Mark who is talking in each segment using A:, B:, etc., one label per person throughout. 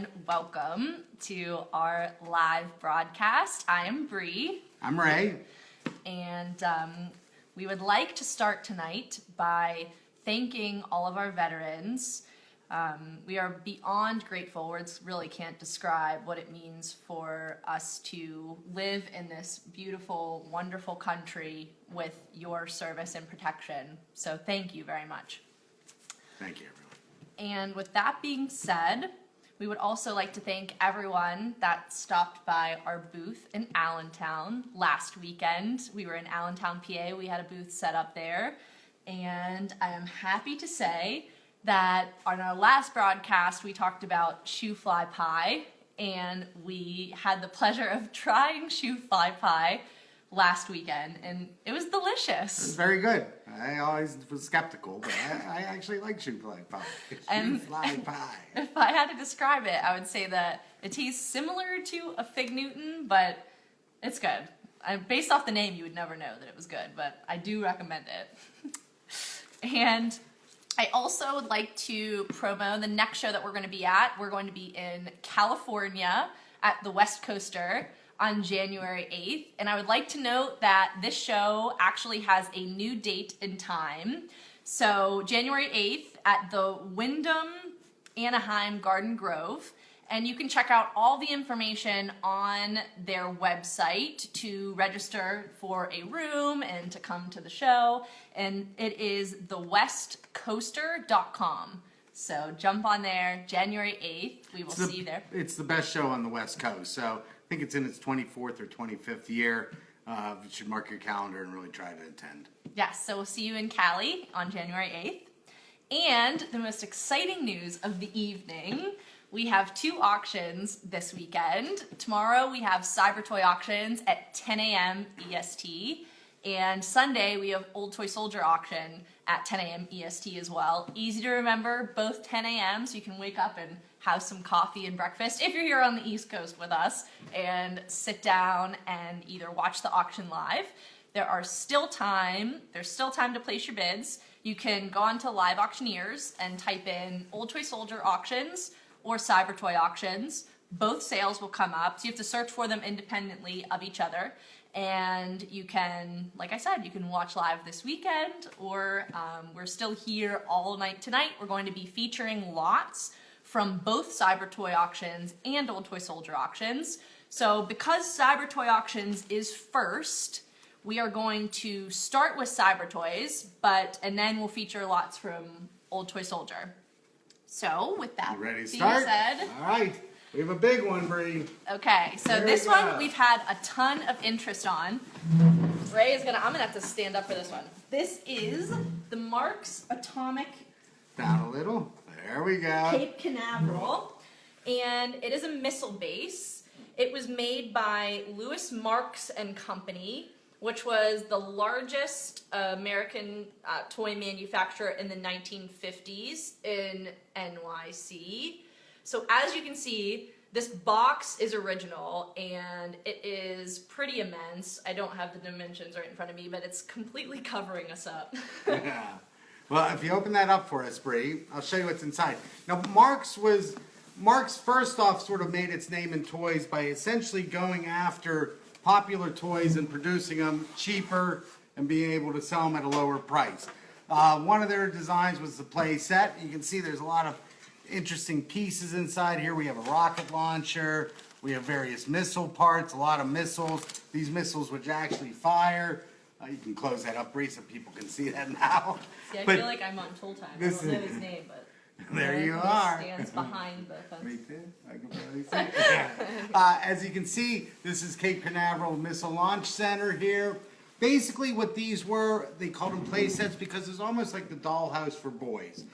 A: and welcome to our live broadcast. I am Bree.
B: I'm Ray.
A: And we would like to start tonight by thanking all of our veterans. We are beyond grateful. Words really can't describe what it means for us to live in this beautiful, wonderful country with your service and protection. So thank you very much.
B: Thank you, everyone.
A: And with that being said, we would also like to thank everyone that stopped by our booth in Allentown last weekend. We were in Allentown, PA. We had a booth set up there. And I am happy to say that on our last broadcast, we talked about shoe fly pie. And we had the pleasure of trying shoe fly pie last weekend, and it was delicious.
B: It was very good. I always was skeptical, but I actually like shoe fly pie. Shoe fly pie.
A: If I had to describe it, I would say that it tastes similar to a Fig Newton, but it's good. Based off the name, you would never know that it was good, but I do recommend it. And I also would like to promo the next show that we're going to be at. We're going to be in California at the West Coaster on January 8th. And I would like to note that this show actually has a new date and time. So January 8th at the Wyndham Anaheim Garden Grove. And you can check out all the information on their website to register for a room and to come to the show. And it is thewestcoaster.com. So jump on there, January 8th. We will see you there.
B: It's the best show on the West Coast. So I think it's in its 24th or 25th year. You should mark your calendar and really try to attend.
A: Yes, so we'll see you in Cali on January 8th. And the most exciting news of the evening, we have 2 auctions this weekend. Tomorrow we have Cyber Toy Auctions at 10 a.m. EST. And Sunday we have Old Toy Soldier Auction at 10 a.m. EST as well. Easy to remember, both 10 a.m. so you can wake up and have some coffee and breakfast if you're here on the East Coast with us and sit down and either watch the auction live. There's still time to place your bids. You can go onto Live Auctioneers and type in Old Toy Soldier Auctions or Cyber Toy Auctions. Both sales will come up, so you have to search for them independently of each other. And you can, like I said, you can watch live this weekend, or we're still here all night tonight. We're going to be featuring lots from both Cyber Toy Auctions and Old Toy Soldier Auctions. So because Cyber Toy Auctions is first, we are going to start with Cyber Toys, and then we'll feature lots from Old Toy Soldier. So with that
B: being
A: said,
B: all right, we have a big one, Bree.
A: Okay, so this one we've had a ton of interest on. Ray is I'm gonna have to stand up for this one. This is the Marx Atomic.
B: Down a little. There we go.
A: Cape Canaveral, and it is a missile base. It was made by Lewis Marx and Company, which was the largest American toy manufacturer in the 1950s in NYC. So as you can see, this box is original and it is pretty immense. I don't have the dimensions right in front of me, but it's completely covering us up.
B: Yeah. Well, if you open that up for us, Bree, I'll show you what's inside. Now, Marx first off sort of made its name in toys by essentially going after popular toys and producing them cheaper and being able to sell them at a lower price. One of their designs was the play set. You can see there's a lot of interesting pieces inside here. We have a rocket launcher. We have various missile parts, a lot of missiles. These missiles which actually fire. You can close that up, Bree, so people can see that now.
A: See, I feel like I'm on full time. I don't know his name, but
B: there you are.
A: Stands behind the fence.
B: Me too. I can barely see. As you can see, this is Cape Canaveral Missile Launch Center here. Basically, what these were, they called them play sets because it's almost like the dollhouse for boys.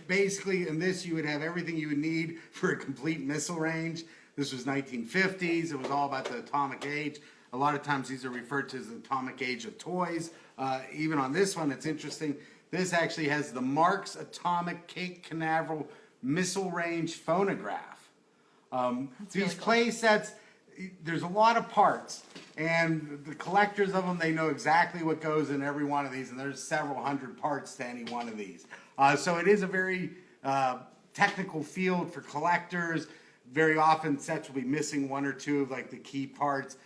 B: Basically, in this, you would have everything you would need for a complete missile range. This was 1950s. It was all about the atomic age. A lot of times, these are referred to as the atomic age of toys. Even on this one, it's interesting. This actually has the Marx Atomic Cape Canaveral Missile Range Phonograph. These play sets, there's a lot of parts, and the collectors of them, they know exactly what goes in every one of these, and there's several hundred parts to any one of these. So it is a very technical field for collectors. very often sets will be missing one or two of like the key parts.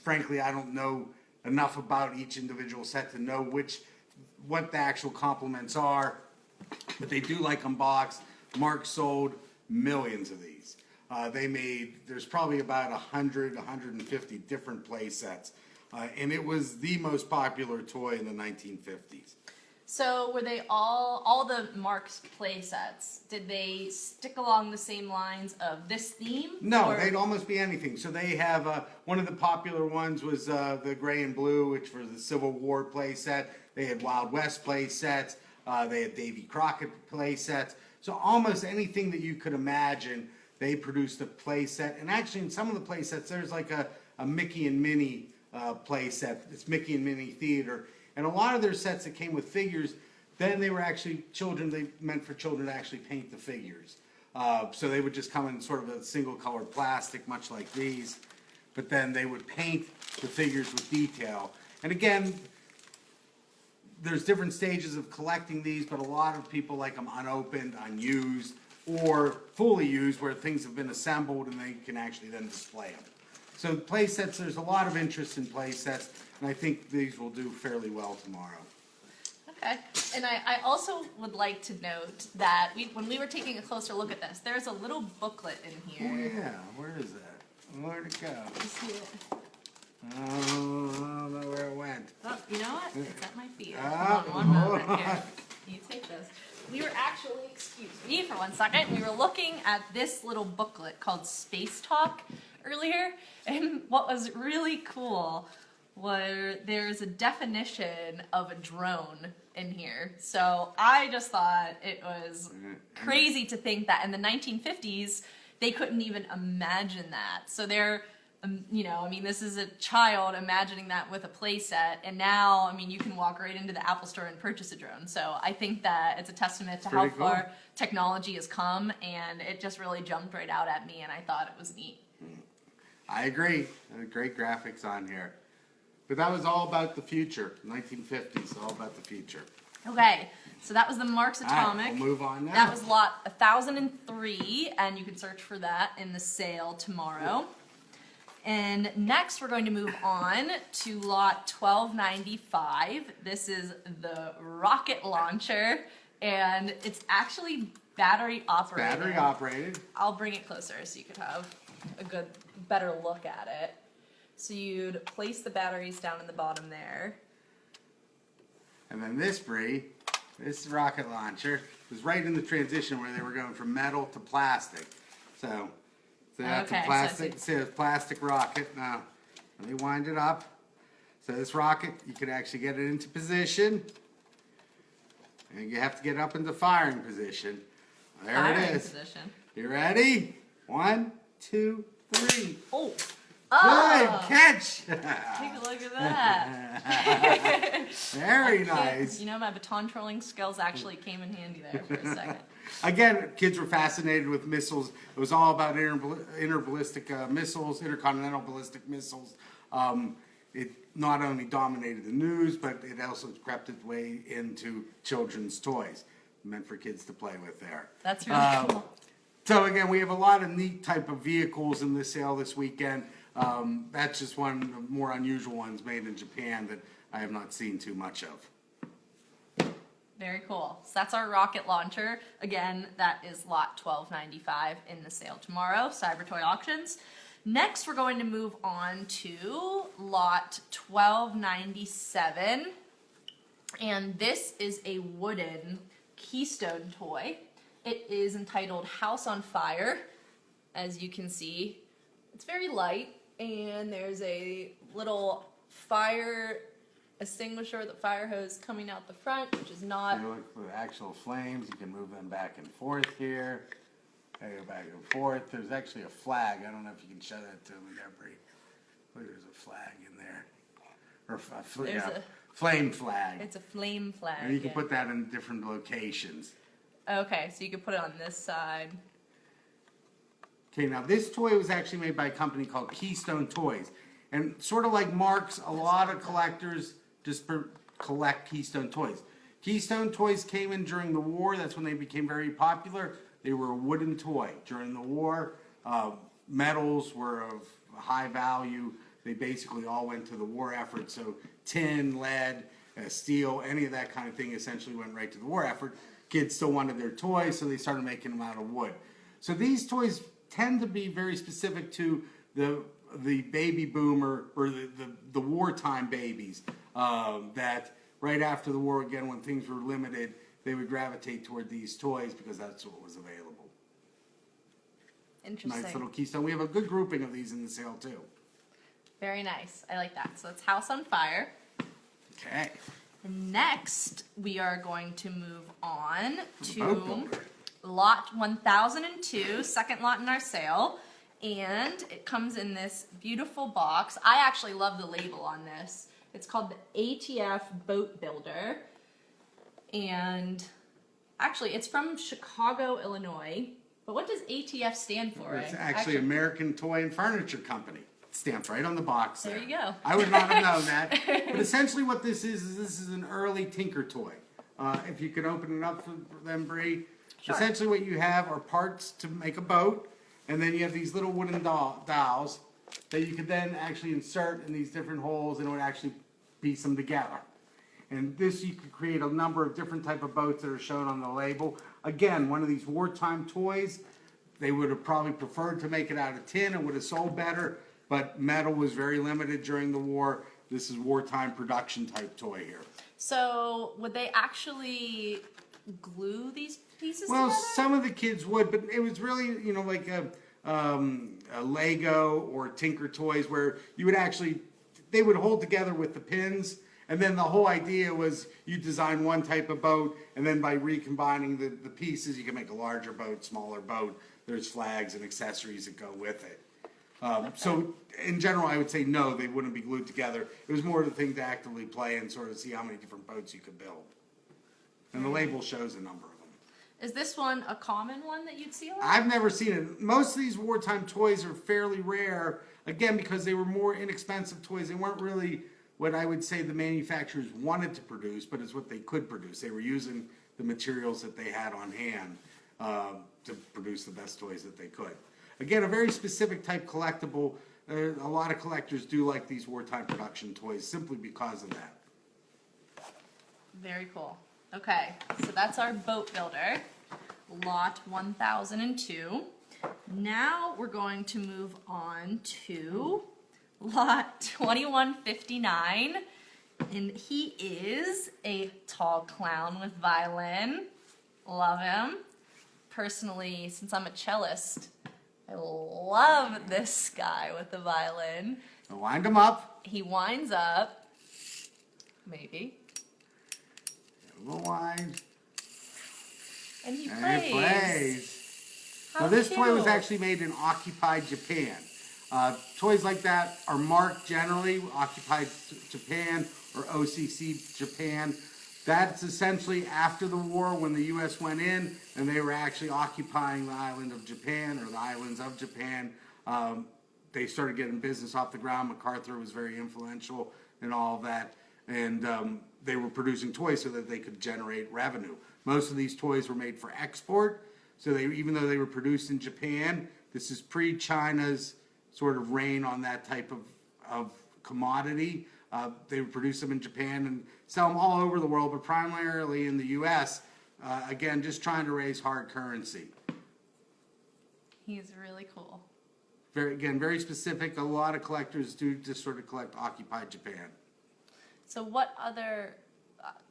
B: Frankly, I don't know enough about each individual set to know what the actual complements are, but they do like them boxed. Marx sold millions of these. There's probably about 100, 150 different play sets. And it was the most popular toy in the 1950s.
A: So were they all the Marx play sets, did they stick along the same lines of this theme?
B: No,
A: or?
B: they'd almost be anything. So they have, one of the popular ones was the gray and blue, which was the Civil War play set. They had Wild West play sets. They had Davy Crockett play sets. So almost anything that you could imagine, they produced a play set. And actually in some of the play sets, there's like a Mickey and Minnie play set. It's Mickey and Minnie Theater. And a lot of their sets that came with figures, then they were actually they meant for children to actually paint the figures. So they would just come in sort of a single colored plastic, much like these. But then they would paint the figures with detail. And again, there's different stages of collecting these, but a lot of people like them unopened, unused, or fully used where things have been assembled and they can actually then display them. So play sets, there's a lot of interest in play sets, and I think these will do fairly well tomorrow.
A: Okay, and I also would like to note that when we were taking a closer look at this, there's a little booklet in
B: Oh
A: here.
B: yeah, where is that? Where'd it go?
A: You see it?
B: Oh, I don't know where it went.
A: Oh, you know what? It's at my feet.
B: Ah,
A: Hold on one moment here. You take this. We were actually, excuse me for 1 second, we were looking at this little booklet called Space Talk earlier, and what was really cool was there's a definition of a drone in here. So I just thought it was crazy to think that in the 1950s, they couldn't even imagine that. So they're this is a child imagining that with a play set, and now, you can walk right into the Apple Store and purchase a drone. So I think that it's a testament to how far technology has come, and it just really jumped right out at me, and I thought it was neat.
B: I agree. Great graphics on here. But that was all about the future. 1950s, all about the future.
A: Okay, so that was the Marx Atomic.
B: All right, we'll move on now.
A: That was lot 1003, and you can search for that in the sale tomorrow. And next we're going to move on to lot 1295. This is the rocket launcher, and it's actually battery operated.
B: Battery operated.
A: I'll bring it closer so you could have a better look at it. So you'd place the batteries down in the bottom there.
B: And then this rocket launcher was right in the transition where they were going from metal to plastic. So that's a plastic. So it's a plastic rocket. Now, let me wind it up. So this rocket, you could actually get it into position, and you have to get up into firing position. There it is.
A: Position.
B: You ready? 1, 2, 3.
A: Oh.
B: Good catch.
A: Take a look at that.
B: Very nice.
A: My baton trolling skills actually came in handy there for a second.
B: Again, kids were fascinated with missiles. It was all about interballistic missiles, intercontinental ballistic missiles. It not only dominated the news, but it also crept its way into children's toys, meant for kids to play with there.
A: That's really cool.
B: So again, we have a lot of neat type of vehicles in this sale this weekend. That's just one of the more unusual ones made in Japan that I have not seen too much of.
A: Very cool. So that's our rocket launcher. Again, that is lot 1295 in the sale tomorrow, Cyber Toy Auctions. Next, we're going to move on to lot 1297. And this is a wooden Keystone toy. It is entitled House on Fire. As you can see, it's very light, and there's a little fire extinguisher, the fire hose coming out the front, which is not...
B: You look for the actual flames. You can move them back and forth here. They go back and forth. There's actually a flag. I don't know if you can show that to me, Deborah. Look, there's a flag in there. Or a flame flag.
A: It's a flame flag.
B: And you can put that in different locations.
A: Okay, so you can put it on this side.
B: Okay, now this toy was actually made by a company called Keystone Toys. And sort of like Marx, a lot of collectors just collect Keystone Toys. Keystone Toys came in during the war. That's when they became very popular. They were a wooden toy. During the war, Metals were of high value. They basically all went to the war effort. So tin, lead, steel, any of that kind of thing essentially went right to the war effort. Kids still wanted their toys, so they started making them out of wood. So these toys tend to be very specific to the baby boomer or the wartime babies that right after the war, again, when things were limited, they would gravitate toward these toys because that's what was available.
A: Interesting.
B: Nice little Keystone. We have a good grouping of these in the sale too.
A: Very nice. I like that. So that's House on Fire.
B: Okay.
A: Next, we are going to move on
B: Boat
A: to
B: Builder.
A: lot 1002, second lot in our sale. And it comes in this beautiful box. I actually love the label on this. It's called the ATF Boat Builder. And actually, it's from Chicago, Illinois. But what does ATF stand for?
B: It's actually American Toy and Furniture Company. It stamps right on the box there.
A: There you go.
B: I would not have known that. But essentially what this is an early Tinker toy. If you could open it up for them, Bree.
A: Sure.
B: Essentially what you have are parts to make a boat, and then you have these little wooden dowels that you could then actually insert in these different holes, and it would actually piece them together. And this, you could create a number of different type of boats that are shown on the label. Again, one of these wartime toys, they would have probably preferred to make it out of tin. It would have sold better, but metal was very limited during the war. This is wartime production type toy here.
A: So would they actually glue these pieces
B: Well,
A: together?
B: some of the kids would, but it was really, like a Lego or Tinker Toys where you would actually, they would hold together with the pins. And then the whole idea was you design one type of boat, and then by recombining the pieces, you can make a larger boat, smaller boat. There's flags and accessories that go with it. So in general, I would say no, they wouldn't be glued together. It was more of a thing to actively play and sort of see how many different boats you could build. And the label shows a number of them.
A: Is this one a common one that you'd see a lot?
B: I've never seen it. Most of these wartime toys are fairly rare, again, because they were more inexpensive toys. They weren't really what I would say the manufacturers wanted to produce, but it's what they could produce. They were using the materials that they had on hand to produce the best toys that they could. Again, a very specific type collectible. A lot of collectors do like these wartime production toys simply because of that.
A: Very cool. Okay, so that's our boat builder, lot 1002. Now we're going to move on to lot 2159, and he is a tall clown with violin. Love him. Personally, since I'm a cellist, I love this guy with the violin.
B: So wind them up.
A: He winds up, maybe,
B: A little wind.
A: and he
B: And it plays.
A: How
B: Well, this toy was
A: cute.
B: actually made in occupied Japan. Toys like that are marked generally occupied Japan or OCC Japan. That's essentially after the war when the U.S. went in and they were actually occupying the island of Japan or the islands of Japan. They started getting business off the ground. MacArthur was very influential in all of that. And they were producing toys so that they could generate revenue. Most of these toys were made for export. So even though they were produced in Japan, this is pre-China's sort of reign on that type of commodity. They would produce them in Japan and sell them all over the world, but primarily in the U.S., again, just trying to raise hard currency.
A: He's really cool.
B: Very specific. A lot of collectors do just sort of collect occupied Japan.
A: So what other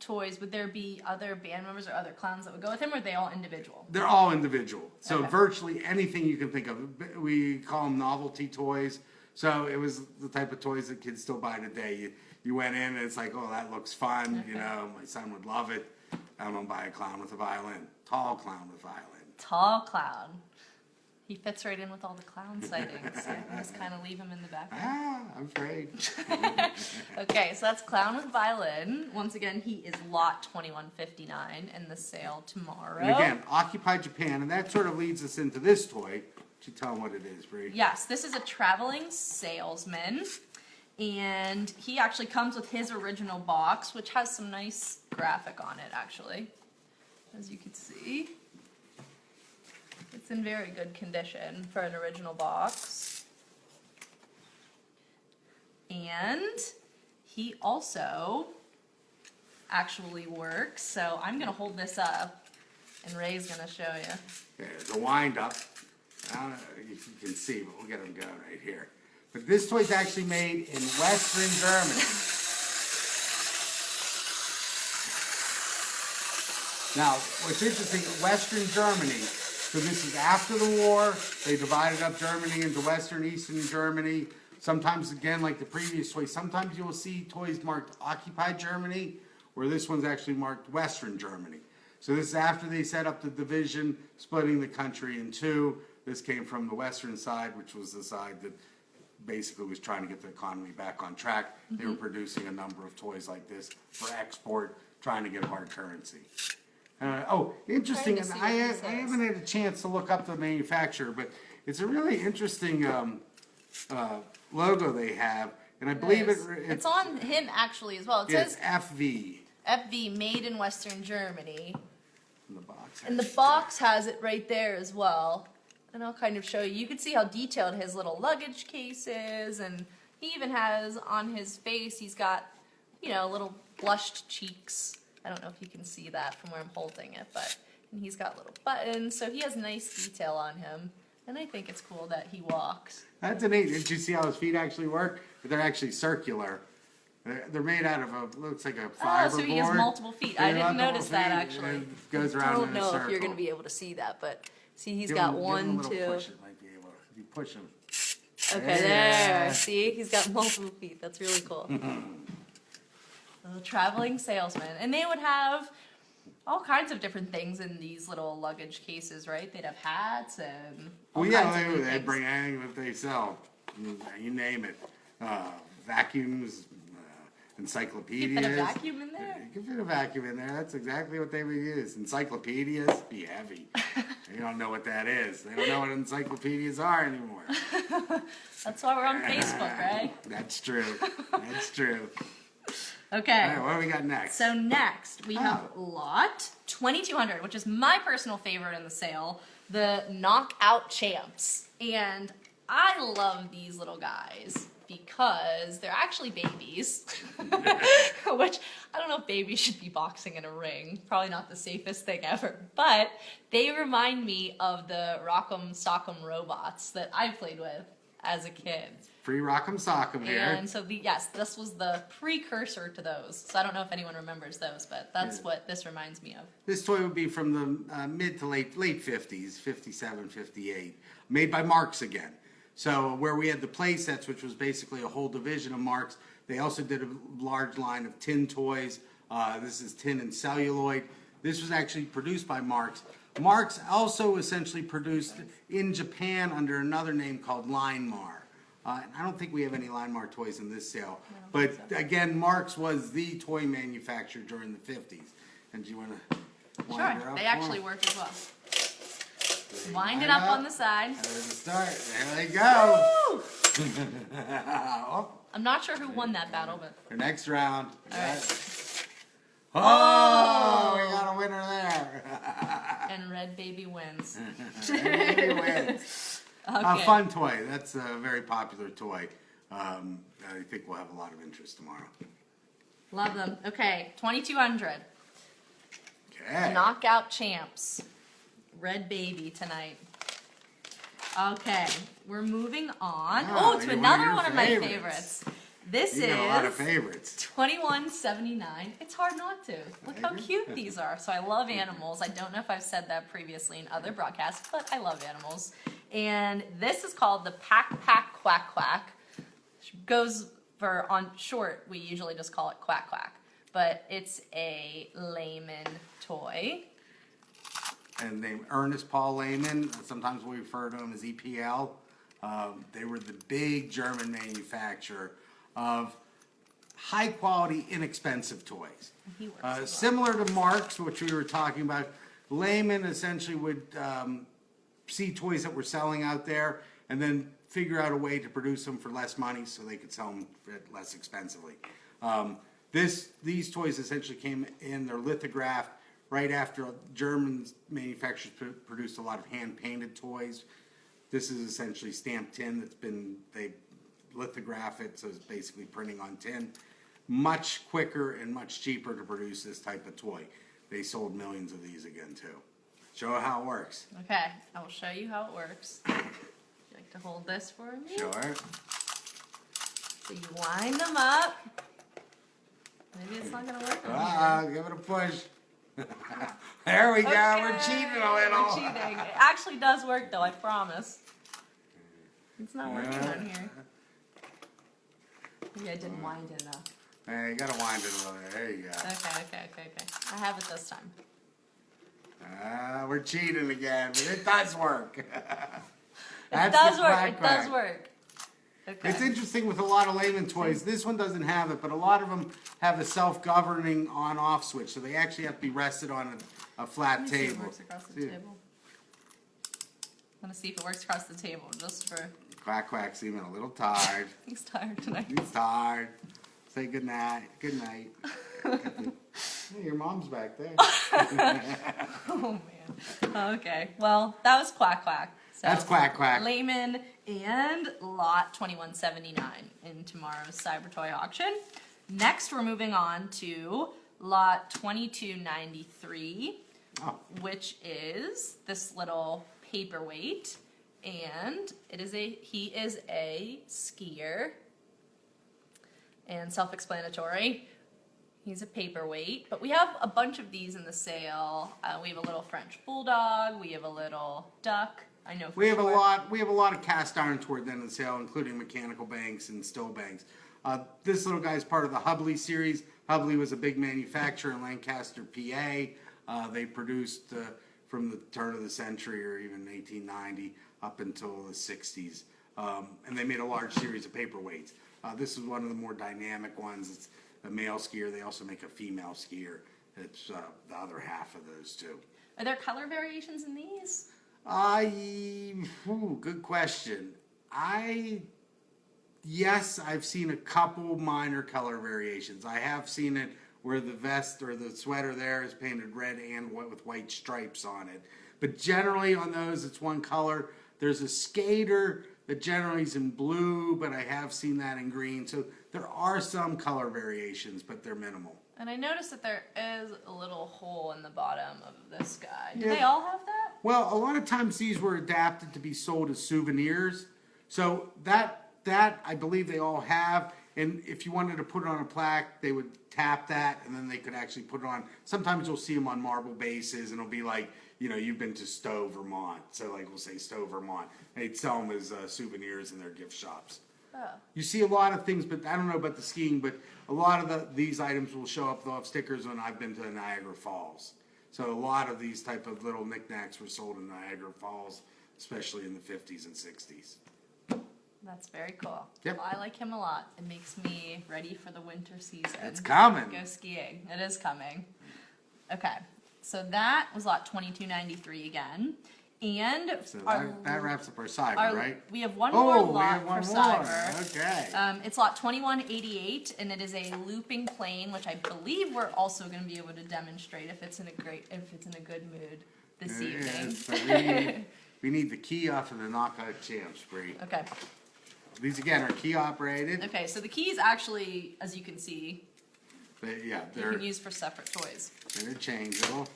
A: toys, would there be other band members or other clowns that would go with him, or are they all individual?
B: They're all individual. So
A: Okay.
B: virtually anything you can think of. We call them novelty toys. So it was the type of toys that kids still buy today. You went in and it's like, oh, that looks fun.
A: Okay.
B: My son would love it. I'm going to buy a clown with a violin. Tall clown with violin.
A: Tall clown. He fits right in with all the clown sightings. So just kind of leave him in the background.
B: Ah, I'm afraid.
A: Okay, so that's Clown with Violin. Once again, he is lot 2159 in the sale tomorrow.
B: And again, occupied Japan. And that sort of leads us into this toy. You tell them what it is, Bree.
A: Yes, this is a traveling salesman. And he actually comes with his original box, which has some nice graphic on it, actually, as you can see. It's in very good condition for an original box. And he also actually works, so I'm gonna hold this up and Ray's gonna show you.
B: There's a wind up. I don't know if you can see, but we'll get them going right here. But this toy's actually made in Western Germany. Now, what's interesting, Western Germany, so this is after the war, they divided up Germany into Western, Eastern Germany. Sometimes, again, like the previous toy, sometimes you will see toys marked occupied Germany, where this one's actually marked Western Germany. So this is after they set up the division, splitting the country in two. This came from the Western side, which was the side that basically was trying to get the economy back on track. They were producing a number of toys like this for export, trying to get hard currency. Interesting, and I haven't had a chance to look up the manufacturer, but it's a really interesting logo they have, and I believe
A: it's on him actually as well. It says
B: FV.
A: FV, made in Western Germany.
B: And the box.
A: And the box has it right there as well. And I'll kind of show you. You can see how detailed his little luggage case is, and he even has on his face, he's got, little blushed cheeks. I don't know if you can see that from where I'm holding it, but and he's got little buttons, so he has nice detail on him. And I think it's cool that he walks.
B: That's neat. Did you see how his feet actually work? They're actually circular. They're made out of looks like a fiberboard.
A: Oh, so he has multiple feet. I didn't notice that actually.
B: It goes around
A: I don't
B: in a
A: know
B: circle.
A: if you're going to be able to see that, but see, he's
B: Give
A: got
B: him a
A: one,
B: little
A: two.
B: push, it might be able to. If you push him.
A: Okay, there. See, he's got multiple feet. That's really cool. Little traveling salesman, and they would have all kinds of different things in these little luggage cases, right? They'd have hats and all kinds of
B: they bring anything that they sell. You name it. Vacuums, encyclopedias.
A: You can fit a vacuum in there?
B: You can fit a vacuum in there. That's exactly what they would use. Encyclopedias, be heavy. They don't know what that is. They don't know what encyclopedias are anymore.
A: That's why we're on Facebook, right?
B: That's true. That's true.
A: Okay.
B: All right, what do we got next?
A: So next, we have Lot 2200, which is my personal favorite in the sale, the Knockout Champs. And I love these little guys because they're actually babies, which I don't know if babies should be boxing in a ring. Probably not the safest thing ever. But they remind me of the Rock'em Sock'em robots that I played with as a kid.
B: Free Rock'em Sock'em here.
A: And so, yes, this was the precursor to those. So I don't know if anyone remembers those, but that's what this reminds me of.
B: This toy would be from the mid to late 50s, 57, 58, made by Marx again. So where we had the play sets, which was basically a whole division of Marx, they also did a large line of tin toys. This is tin and celluloid. This was actually produced by Marx. Marx also essentially produced in Japan under another name called Linmar. I don't think we have any Linmar toys in this sale. But again, Marx was the toy manufacturer during the 50s. And do you want to wind her up?
A: They actually work as well. Wind it up on the side.
B: There's a start. There they go.
A: Oh, I'm not sure who won that battle, but
B: For next round.
A: All right.
B: Oh, we got a winner there.
A: And Red Baby wins.
B: Red Baby wins.
A: Okay.
B: Fun toy. That's a very popular toy. I think we'll have a lot of interest tomorrow.
A: Love them. Okay, 2200.
B: Okay.
A: Knockout Champs. Red Baby tonight. Okay, we're moving on.
B: Oh,
A: To
B: you're
A: another
B: one
A: one
B: of
A: of
B: your
A: my
B: favorites.
A: favorites. This
B: You
A: is
B: got a lot of favorites.
A: 2179. It's hard not to. Look how cute these are. So I love animals. I don't know if I've said that previously in other broadcasts, but I love animals. And this is called the Pack Pack Quack Quack. Goes for, on short, we usually just call it Quack Quack. But it's a layman toy.
B: And named Ernest Paul Lehmann. Sometimes we refer to him as EPL. They were the big German manufacturer of high quality, inexpensive toys.
A: He works as well.
B: Similar to Marx, which we were talking about, Lehman essentially would see toys that were selling out there and then figure out a way to produce them for less money so they could sell them less expensively. These toys essentially came in, they're lithographed, right after German manufacturers produced a lot of hand-painted toys. This is essentially stamped tin they lithograph it, so it's basically printing on tin. Much quicker and much cheaper to produce this type of toy. They sold millions of these again, too. Show how it works.
A: Okay, I will show you how it works. Would you like to hold this for me?
B: Sure.
A: So you line them up. Maybe it's not going to work on here.
B: Give it a push. There we go.
A: Okay,
B: We're cheating a little.
A: We're cheating. It actually does work, though, I promise. It's not working on here. Maybe I didn't wind it enough.
B: Hey, you gotta wind it a little bit. There you go.
A: Okay. I have it this time.
B: We're cheating again, but it does work.
A: It does work. It does work. Okay.
B: It's interesting with a lot of layman toys. This one doesn't have it, but a lot of them have a self-governing on-off switch, so they actually have to be rested on a flat
A: Let me see if it
B: table.
A: works across the table. I want to see if it works across the table, just for...
B: Quack Quack's even a little tired.
A: He's tired tonight.
B: He's tired. Say good night. Good night. Hey, your mom's back there.
A: Oh, man. Okay. Well, that was Quack Quack. So,
B: That's Quack Quack.
A: Layman and lot 2179 in tomorrow's Cyber Toy auction. Next, we're moving on to lot 2293, which is this little paperweight. And he is a skier. And self-explanatory. He's a paperweight, but we have a bunch of these in the sale. We have a little French bulldog. We have a little duck. I know.
B: We have a lot of cast iron toward the end of the sale, including mechanical banks and still banks. This little guy is part of the Hubley series. Hubley was a big manufacturer in Lancaster, PA. They produced from the turn of the century, or even 1890, up until the 60s, and they made a large series of paperweights. This is one of the more dynamic ones. It's a male skier. They also make a female skier. It's the other half of those two.
A: Are there color variations in these?
B: Good question. Yes, I've seen a couple minor color variations. I have seen it where the vest or the sweater there is painted red and with white stripes on it. But generally on those, it's one color. There's a skater that generally is in blue, but I have seen that in green. So there are some color variations, but they're minimal.
A: And I noticed that there is a little hole in the bottom of this guy. Do
B: Yeah.
A: they all have that?
B: Well, a lot of times these were adapted to be sold as souvenirs. So that I believe they all have. And if you wanted to put it on a plaque, they would tap that, and then they could actually put it on. Sometimes you'll see them on marble bases, and it'll be like, you've been to Stowe, Vermont. So like we'll say Stowe, Vermont. They'd sell them as souvenirs in their gift shops.
A: Oh.
B: You see a lot of things, but I don't know about the skiing, but a lot of these items will show up. They'll have stickers when I've been to Niagara Falls. So a lot of these type of little knickknacks were sold in Niagara Falls, especially in the 50s and 60s.
A: That's very cool.
B: Yep.
A: Well, I like him a lot. It makes me ready for the winter season.
B: It's coming.
A: Go skiing. It is coming. Okay. So that was lot 2293 again. And
B: So that wraps up our cyber, right?
A: We have one more lot
B: we have one
A: for
B: more.
A: cyber.
B: Okay.
A: It's lot 2188, and it is a looping plane, which I believe we're also going to be able to demonstrate if it's in a good mood this evening.
B: So we need the key off of the knockout champs, Bree.
A: Okay.
B: These again are key operated.
A: Okay. So the keys actually, as you can see,
B: They're
A: you can use for separate toys.
B: interchangeable.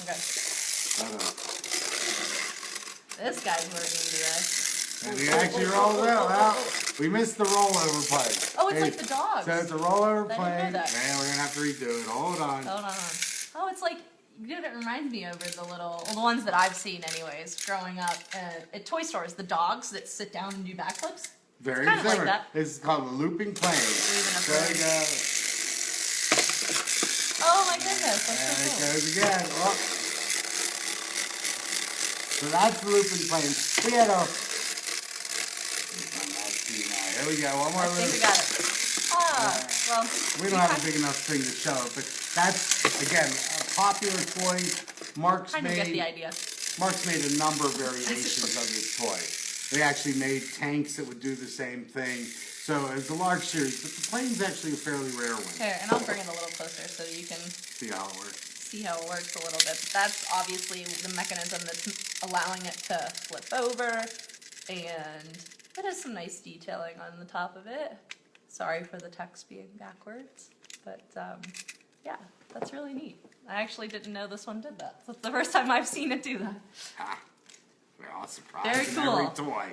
A: Okay.
B: Uh-oh.
A: This guy's working today.
B: And he actually rolls out. Well, we missed the rollover plate.
A: Oh, it's like the dogs.
B: So it's a rollover
A: I didn't know
B: plate.
A: that.
B: Man, we're gonna have to redo it. Hold on.
A: Hold on. Oh, it's like, it reminds me over the ones that I've seen anyways, growing up at toy stores, the dogs that sit down and do backflips.
B: Very
A: It's kind of like
B: similar.
A: that.
B: This is called a looping plane. There we go.
A: Oh my goodness, that's
B: And it
A: so cool.
B: goes again. Oh. So that's the looping plane. We had a. Here we go. One more
A: I think
B: loop.
A: we got it. Well,
B: We don't have a big enough thing to show, but that's again a popular toy. Marx
A: kind of get the
B: made
A: idea.
B: Marx made a number of variations of this toy. They actually made tanks that would do the same thing. So it's a large series, but the plane's actually a fairly rare one.
A: Here, and I'll bring it a little closer so you can
B: See how it works.
A: see how it works a little bit. But that's obviously the mechanism that's allowing it to flip over, and it has some nice detailing on the top of it. Sorry for the text being backwards, but yeah, that's really neat. I actually didn't know this one did that. That's the first time I've seen it do that.
B: We're all surprised.
A: Very cool.
B: Every toy.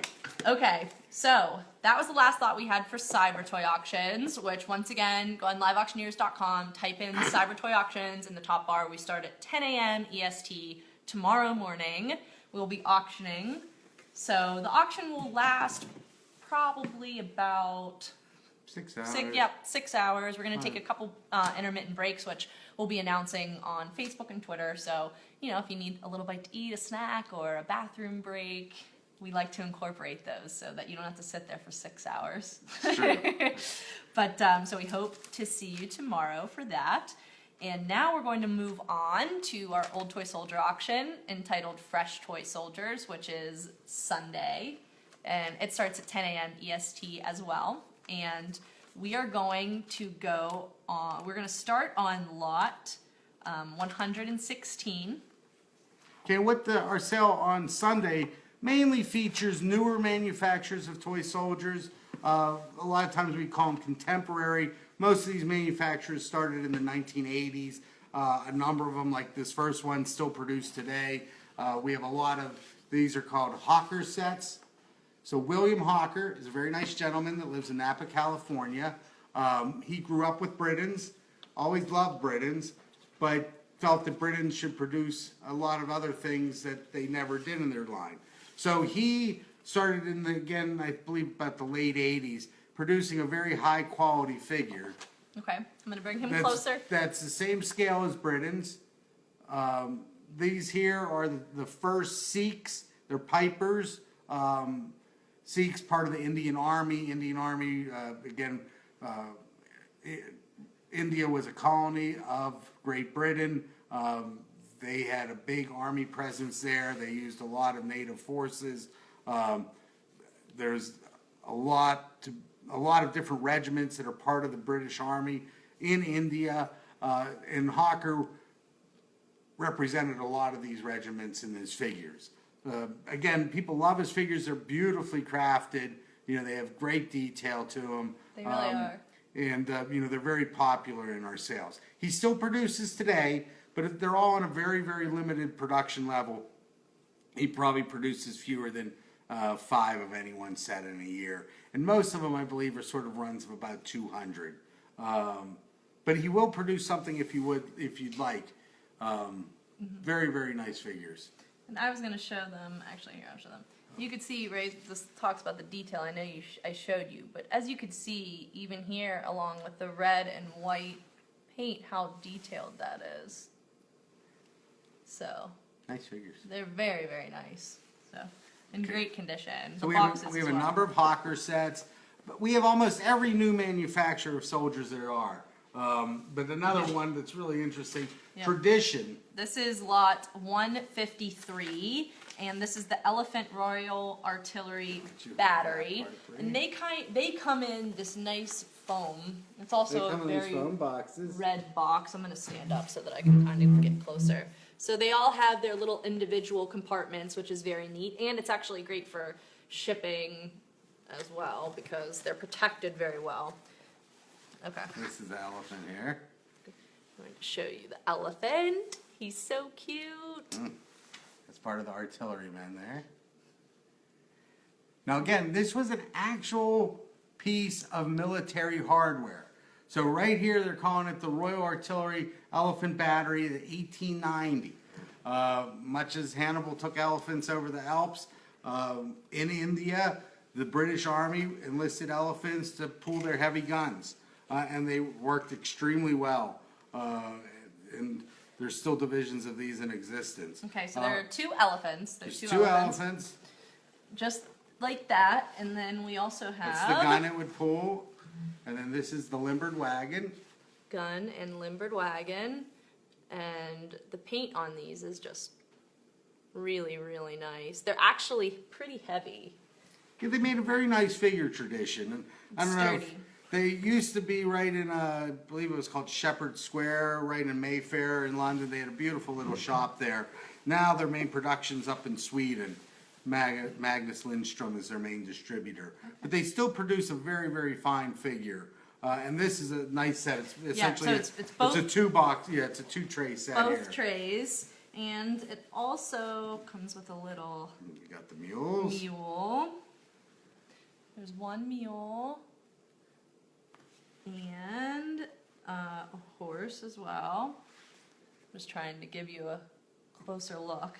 A: Okay, so that was the last thought we had for Cyber Toy Auctions, which once again, go on liveauctioneers.com, type in Cyber Toy Auctions in the top bar. We start at 10 a.m. EST tomorrow morning. We'll be auctioning. So the auction will last probably about
B: 6 hours.
A: 6 hours. We're going to take a couple intermittent breaks, which we'll be announcing on Facebook and Twitter. So, you know, if you need a little bite to eat, a snack, or a bathroom break, we like to incorporate those so that you don't have to sit there for 6 hours.
B: Sure.
A: But so we hope to see you tomorrow for that. And now we're going to move on to our Old Toy Soldier auction entitled Fresh Toy Soldiers, which is Sunday. And it starts at 10 a.m. EST as well. And we are going to go on, we're going to start on lot 116.
B: Okay, our sale on Sunday mainly features newer manufacturers of toy soldiers. A lot of times we call them contemporary. Most of these manufacturers started in the 1980s. A number of them, like this first one, still produced today. We have a lot of, these are called Hawker sets. So William Hawker is a very nice gentleman that lives in Napa, California. He grew up with Britons, always loved Britons, but felt that Britons should produce a lot of other things that they never did in their line. So he started in again, I believe about the late 80s, producing a very high quality figure.
A: Okay, I'm going to bring him closer.
B: That's the same scale as Britons. These here are the first Sikhs. They're pipers. Sikhs, part of the Indian Army. India was a colony of Great Britain. They had a big army presence there. They used a lot of native forces. There's a lot of different regiments that are part of the British Army in India, and Hawker represented a lot of these regiments in his figures. Again, people love his figures. They're beautifully crafted. You know, they have great detail to them.
A: They really are.
B: And, you know, they're very popular in our sales. He still produces today, but they're all on a very, very limited production level. He probably produces fewer than 5 of any one set in a year. And most of them, I believe, are sort of runs of about 200. But he will produce something if you'd like. Very, very nice figures.
A: And I was going to show them, actually here, I'll show them. You could see, Ray, this talks about the detail. I know I showed you, but as you could see, even here, along with the red and white paint, how detailed that is. So.
B: Nice figures.
A: They're very, very nice. So, in great condition.
B: So we have a number of Hawker sets, but we have almost every new manufacturer of soldiers there are. But another one that's really interesting, Tradition.
A: This is lot 153, and this is the Elephant Royal Artillery Battery. And they come in this nice foam. It's also a very red box. I'm going to stand up so that I can kind of get closer. So they all have their little individual compartments, which is very neat, and it's actually great for shipping as well because they're protected very well. Okay.
B: This is the elephant here.
A: I'm going to show you the elephant. He's so cute.
B: That's part of the artilleryman there. Now again, this was an actual piece of military hardware. So right here they're calling it the Royal Artillery Elephant Battery, the 1890. Much as Hannibal took elephants over the Alps, in India, the British Army enlisted elephants to pull their heavy guns. And they worked extremely well. And there's still divisions of these in existence.
A: Okay, so there are 2 elephants.
B: There's two elephants.
A: Just like that. And then we also have...
B: That's the gun it would pull. And then this is the limbered wagon.
A: Gun and limbered wagon. And the paint on these is just really, really nice. They're actually pretty heavy.
B: they made a very nice figure tradition. And I don't know.
A: Sturdy.
B: They used to be right in, I believe it was called Shepherd Square, right in Mayfair in London. They had a beautiful little shop there. Now their main production's up in Sweden. Magnus Lindstrom is their main distributor. But they still produce a very, very fine figure. And this is a nice set. It's essentially,
A: it's both,
B: it's a 2-box, it's a 2-tray set here.
A: both trays. And it also comes with a little
B: You got the mules.
A: mule. There's one mule. And a horse as well. Just trying to give you a closer look.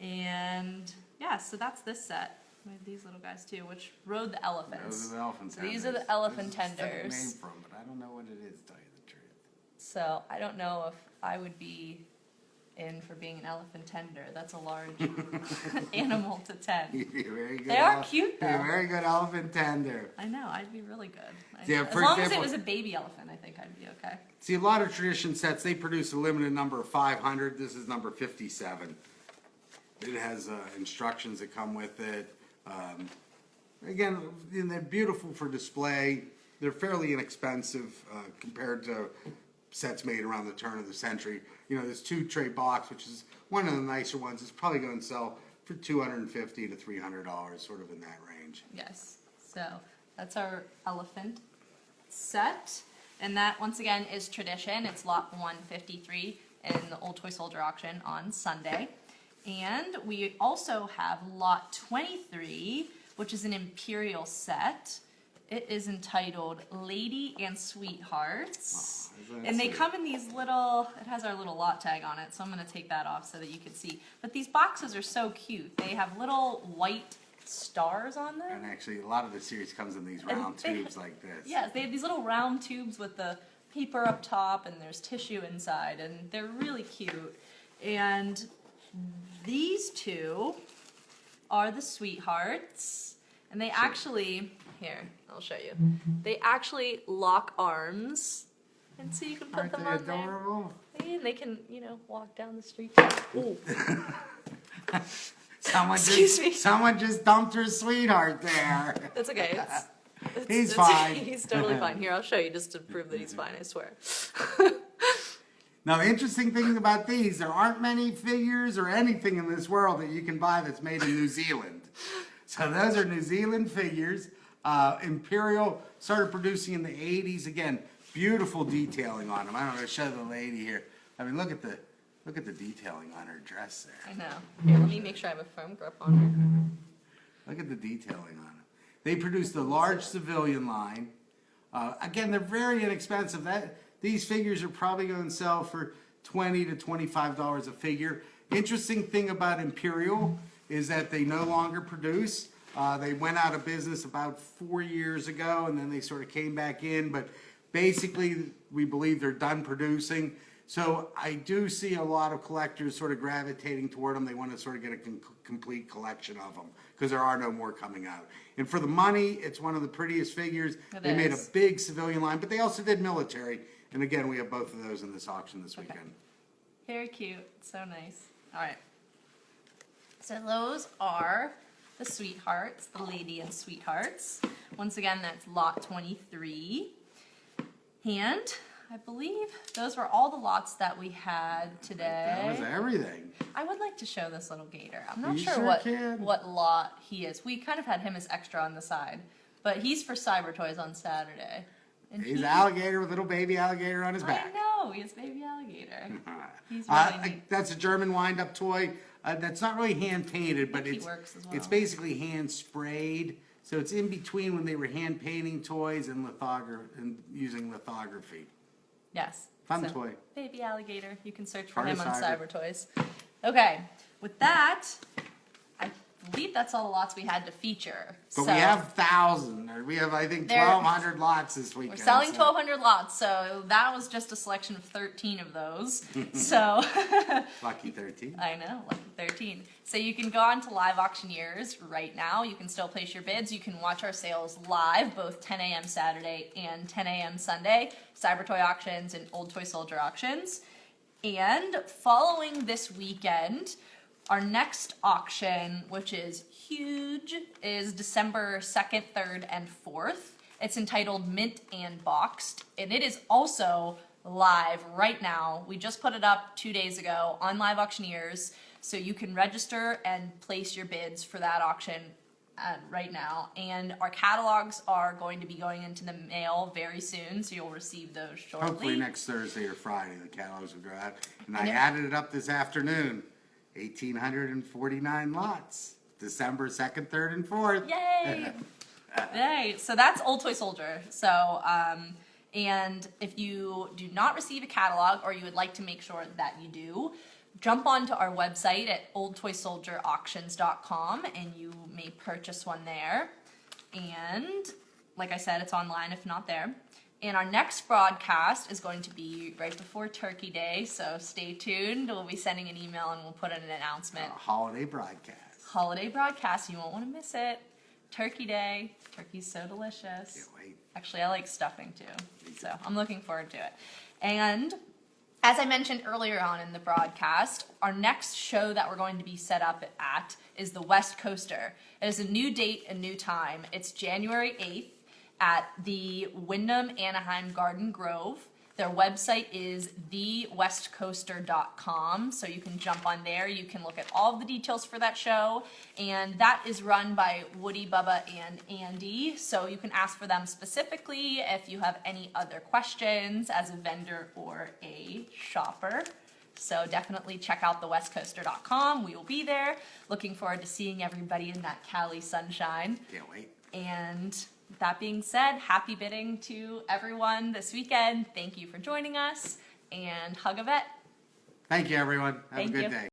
A: And yeah, so that's this set. We have these little guys too, which rode the elephants.
B: Those are the elephant
A: So
B: tenders.
A: these are the elephant
B: This is the
A: tenders.
B: name from, but I don't know what it is, to tell you the truth.
A: So I don't know if I would be in for being an elephant tender. That's a large animal to tend.
B: You're very good.
A: They are cute though.
B: You're a very good elephant tender.
A: I know, I'd be really good.
B: Yeah,
A: as
B: for
A: long as
B: example-
A: it was a baby elephant, I think I'd be okay.
B: See, a lot of tradition sets, they produce a limited number of 500. This is number 57. It has instructions that come with it. Again, they're beautiful for display. They're fairly inexpensive compared to sets made around the turn of the century. You know, this 2-tray box, which is one of the nicer ones, is probably going to sell for $250 to $300, sort of in that range.
A: Yes. So that's our elephant set. And that, once again, is tradition. It's lot 153 in the Old Toy Soldier auction on Sunday. And we also have lot 23, which is an Imperial set. It is entitled Lady and Sweethearts.
B: Oh, isn't that
A: And they
B: sweet?
A: come in these little, it has our little lot tag on it, so I'm going to take that off so that you can see. But these boxes are so cute. They have little white stars on them.
B: And actually, a lot of the series comes in these round
A: they-
B: tubes like this.
A: Yes, they have these little round tubes with the paper up top and there's tissue inside, and they're really cute. And these two are the Sweethearts, and they actually, here, I'll show you. They actually lock arms, and so you can put
B: Aren't
A: them
B: they
A: on there.
B: adorable?
A: And they can, walk down the street. Ooh. Excuse me.
B: Someone just dumped her sweetheart there.
A: That's okay.
B: He's fine.
A: He's totally fine. Here, I'll show you just to prove that he's fine, I swear.
B: Now, the interesting thing about these, there aren't many figures or anything in this world that you can buy that's made in New Zealand. So those are New Zealand figures. Imperial started producing in the 80s. Again, beautiful detailing on them. I'm going to show the lady here. I mean, look at the detailing on her dress there.
A: I know. Here, let me make sure I have a firm grip on her.
B: Look at the detailing on them. They produce the large civilian line. Again, they're very inexpensive. These figures are probably going to sell for $20 to $25 a figure. Interesting thing about Imperial is that they no longer produce. They went out of business about 4 years ago, and then they sort of came back in. But basically, we believe they're done producing. So I do see a lot of collectors sort of gravitating toward them. They want to sort of get a complete collection of them because there are no more coming out. And for the money, it's one of the prettiest figures. They made a big civilian line, but they also did military. And again, we have both of those in this auction this weekend.
A: Very cute. So nice. All right. So those are the Sweethearts, the Lady and Sweethearts. Once again, that's lot 23. And I believe those were all the lots that we had today.
B: That was everything.
A: I would like to show this little gator. I'm not
B: You
A: sure
B: sure can.
A: what lot he is. We kind of had him as extra on the side, but he's for Cyber Toys on Saturday. And
B: He's an alligator with a little baby alligator on his back.
A: I know, he's baby alligator. He's really neat.
B: That's a German wind-up toy. That's not really hand-painted, but
A: He
B: it's
A: works as well.
B: it's basically hand-sprayed. So it's in between when they were hand-painting toys and using lithography.
A: Yes.
B: Fun toy.
A: Baby alligator. You can search for
B: Part of
A: him on
B: Cyber.
A: Cyber Toys. Okay, with that, I believe that's all the lots we had to feature.
B: But
A: So
B: we have 1,000, or we have, I think,
A: There-
B: 1,200 lots this weekend.
A: we're selling
B: so-
A: 1,200 lots, so that was just a selection of 13 of those. So
B: Lucky 13.
A: I know, lucky 13. So you can go on to Live Auctioneers right now. You can still place your bids. You can watch our sales live, both 10 a.m. Saturday and 10 a.m. Sunday, Cyber Toy auctions and Old Toy Soldier auctions. And following this weekend, Our next auction, which is huge, is December 2nd, 3rd, and 4th. It's entitled Mint and Boxed, and it is also live right now. We just put it up 2 days ago on Live Auctioneers, so you can register and place your bids for that auction right now. And our catalogs are going to be going into the mail very soon, so you'll receive those shortly.
B: Hopefully next Thursday or Friday, the catalogs will go out. And I added it up this afternoon. 1,849 lots. December 2nd, 3rd, and 4th.
A: Yay! Yay! So that's Old Toy Soldier. So, and if you do not receive a catalog, or you would like to make sure that you do, jump onto our website at oldtoysoldierauctions.com and you may purchase one there. And like I said, it's online if not there. And our next broadcast is going to be right before Turkey Day, so stay tuned. We'll be sending an email and we'll put in an announcement.
B: Holiday broadcast.
A: Holiday broadcast, you won't want to miss it. Turkey Day. Turkey's so delicious.
B: Can't wait.
A: Actually, I like stuffing too, so I'm looking forward to it. And as I mentioned earlier on in the broadcast, our next show that we're going to be set up at is the West Coaster. It is a new date, a new time. It's January 8th at the Wyndham Anaheim Garden Grove. Their website is thewestcoaster.com, so you can jump on there. You can look at all of the details for that show, and that is run by Woody, Bubba, and Andy, so you can ask for them specifically if you have any other questions as a vendor or a shopper. So definitely check out thewestcoaster.com. We will be there. Looking forward to seeing everybody in that Cali sunshine.
B: Can't wait.
A: And that being said, happy bidding to everyone this weekend. Thank you for joining us, and hug a vet.
B: Thank you, everyone. Have a good day.